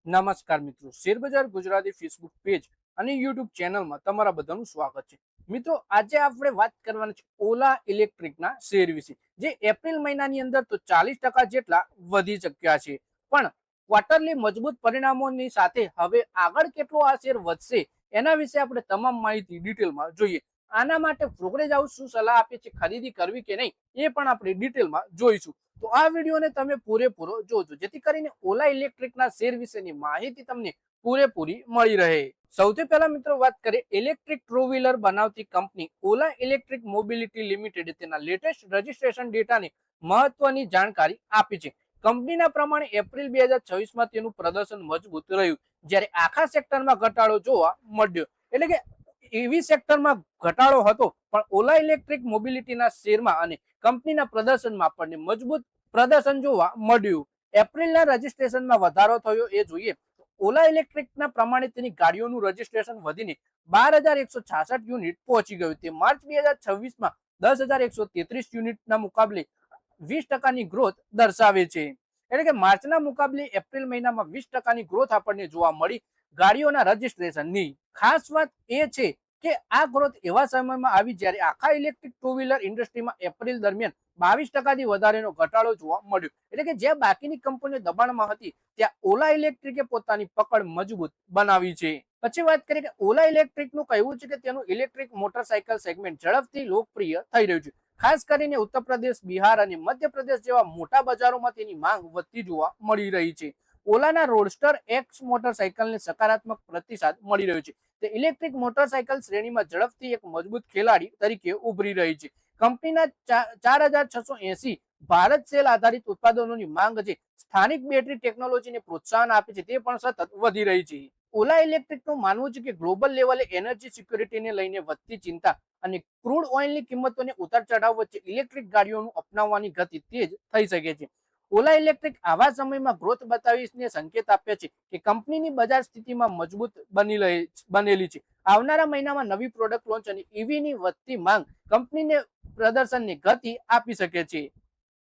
નમસ્કાર મિત્રો, શેરબજાર ગુજરાતી ફેસબુક પેજ અને યુટ્યુબ ચેનલમાં તમારા બધાનું સ્વાગત છે. મિત્રો, આજે આપણે વાત કરવાની છે ઓલા ઇલેક્ટ્રિકના શેર વિશે, જે એપ્રિલ મહિનાની અંદર તો 40% જેટલા વધી ચૂક્યા છે. પણ ક્વાર્ટરલી મજબૂત પરિણામોની સાથે હવે આગળ કેટલો આ શેર વધશે એના વિશે આપણે તમામ માહિતી ડિટેલમાં જોઈએ. આના માટે બ્રોકરેજ હાઉસ શું સલાહ આપે છે, ખરીદી કરવી કે નહીં, એ પણ આપણે ડિટેલમાં જોઈશું. તો આ વિડીયોને તમે પૂરેપૂરો જોજો, જેથી કરીને ઓલા ઇલેક્ટ્રિકના શેર વિશેની માહિતી તમને પૂરેપૂરી મળી રહે. સૌથી પહેલા મિત્રો વાત કરીએ ઇલેક્ટ્રિક ટુ વ્હીલર બનાવતી કંપની ઓલા ઇલેક્ટ્રિક મોબિલિટી લિમિટેડ તેના લેટેસ્ટ રજિસ્ટ્રેશન ડેટાની મહત્વની જાણકારી આપી છે. કંપનીના પ્રમાણે એપ્રિલ 2026માં તેનું પ્રદર્શન મજબૂત રહ્યું, જ્યારે આખા સેક્ટરમાં ઘટાડો જોવા મળ્યો. એટલે કે એવી સેક્ટરમાં ઘટાડો હતો, પણ ઓલા ઇલેક્ટ્રિક મોબિલિટીના શેરમાં અને કંપનીના પ્રદર્શનમાં આપણને મજબૂત પ્રદર્શન જોવા મળ્યું. એપ્રિલના રજિસ્ટ્રેશનમાં વધારો થયો એ જોઈએ. ઓલા ઇલેક્ટ્રિકના પ્રમાણે તેની ગાડીઓનું રજિસ્ટ્રેશન વધીને 12,166 યુનિટ પહોંચી ગયું. તે માર્ચ 2026માં 10,133 યુનિટના મુકાબલે 20%ની ગ્રોથ દર્શાવે છે. એટલે કે માર્ચના મુકાબલે એપ્રિલ મહિનામાં 20%ની ગ્રોથ આપણને જોવા મળી ગાડીઓના રજિસ્ટ્રેશનની. ખાસ વાત એ છે કે આ ગ્રોથ એવા સમયમાં આવી જ્યારે આખા ઇલેક્ટ્રિક ટુ વ્હીલર ઇન્ડસ્ટ્રીમાં એપ્રિલ દરમિયાન 22%થી વધારેનો ઘટાડો જોવા મળ્યો. એટલે કે જે બાકીની કંપનીઓ દબાણમાં હતી ત્યાં ઓલા ઇલેક્ટ્રિકે પોતાની પકડ મજબૂત બનાવી છે. પછી વાત કરીએ કે ઓલા ઇલેક્ટ્રિકનું કહેવું છે કે તેનું ઇલેક્ટ્રિક મોટરસાયકલ સેગમેન્ટ ઝડપથી લોકપ્રિય થઈ રહ્યું છે. ખાસ કરીને ઉત્તર પ્રદેશ, બિહાર અને મધ્યપ્રદેશ જેવા મોટા બજારોમાં તેની માંગ વધતી જોવા મળી રહી છે. ઓલાના રોડસ્ટર એક્સ મોટરસાયકલને સકારાત્મક પ્રતિસાદ મળી રહ્યો છે. તે ઇલેક્ટ્રિક મોટરસાયકલ શ્રેણીમાં ઝડપથી એક મજબૂત ખેલાડી તરીકે ઉભરી રહી છે. કંપનીના 4,680 ભારત સેલ આધારિત ઉત્પાદનોની માંગ છે. સ્થાનિક બેટરી ટેકનોલોજીને પ્રોત્સાહન આપે છે, તે પણ સતત વધી રહી છે. ઓલા ઇલેક્ટ્રિકનું માનવું છે કે ગ્લોબલ લેવલે એનર્જી સિક્યુરિટીને લઈને વધતી ચિંતા અને ક્રૂડ ઓઇલની કિંમતોને ઉતાર ચઢાવ વચ્ચે ઇલેક્ટ્રિક ગાડીઓનું અપનાવવાની ગતિ તેજ થઈ શકે છે. ઓલા ઇલેક્ટ્રિક આવા સમયમાં ગ્રોથ બતાવીને સંકેત આપ્યા છે કે કંપનીની બજાર સ્થિતિમાં મજબૂત બનેલી છે. આવનારા મહિનામાં નવી પ્રોડક્ટ લોન્ચ અને ઈવીની વધતી માંગ કંપનીને પ્રદર્શનની ગતિ આપી શકે છે.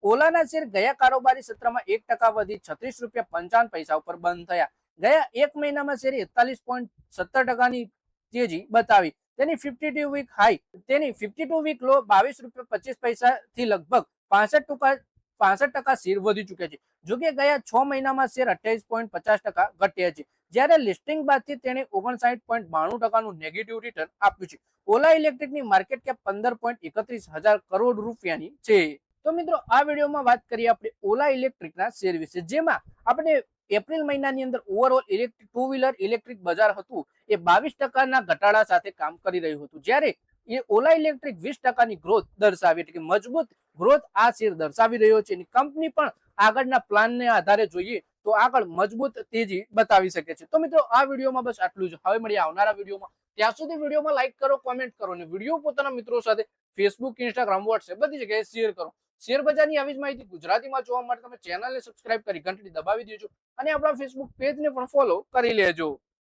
ઓલાના શેર ગયા કારોબારી સત્રમાં 1% વધી 36 રૂપિયા 55 ઉપર બંધ થયા. ગયા એક મહિનામાં શેરે 41.17%ની તેજી બતાવી. તેની 52 વીક હાઈ તેની 52 વીક લો 22 રૂપિયા 25 થી લગભગ 65% શેર વધી ચુક્યા છે. જોકે ગયા 6 મહિનામાં શેર 28.50% ઘટ્યા છે, જ્યારે લિસ્ટિંગ બાદથી તેણે 59.92%નું નેગેટિવ રિટર્ન આપ્યું છે. ઓલા ઇલેક્ટ્રિકની માર્કેટ કેપ 15.31 હજાર કરોડ રૂપિયાની છે. તો મિત્રો, આ વિડીયોમાં વાત કરીએ આપણે ઓલા ઇલેક્ટ્રિકના શેર વિશે, જેમાં આપણે એપ્રિલ મહિનાની અંદર overall electric two wheeler electric બજાર હતું એ 22%ના ઘટાડા સાથે કામ કરી રહ્યું હતું, જ્યારે એ ઓલા ઇલેક્ટ્રિક 20%ની ગ્રોથ દર્શાવી, એટલે કે મજબૂત ગ્રોથ આ શેર દર્શાવી રહ્યો છે. કંપની પણ આગળના પ્લાનને આધારે જોઈએ તો આગળ મજબૂત તેજી બતાવી શકે છે. તો મિત્રો, આ વિડીયોમાં બસ આટલું જ. હવે મળીએ આવનારા વિડીયોમાં. ત્યાં સુધી વિડીયોમાં લાઈક કરો, કોમેન્ટ કરો અને વિડીયો પોતાના મિત્રો સાથે ફેસબુક, ઇન્સ્ટાગ્રામ, વોટ્સએપ બધી જગ્યાએ શેર કરો. શેર બજારની આવી જ માહિતી ગુજરાતીમાં જોવા માટે તમે ચેનલને સબસ્ક્રાઇબ કરી ઘંટડી દબાવી દેજો અને આપણા ફેસબુક પેજને પણ ફોલો કરી લેજો.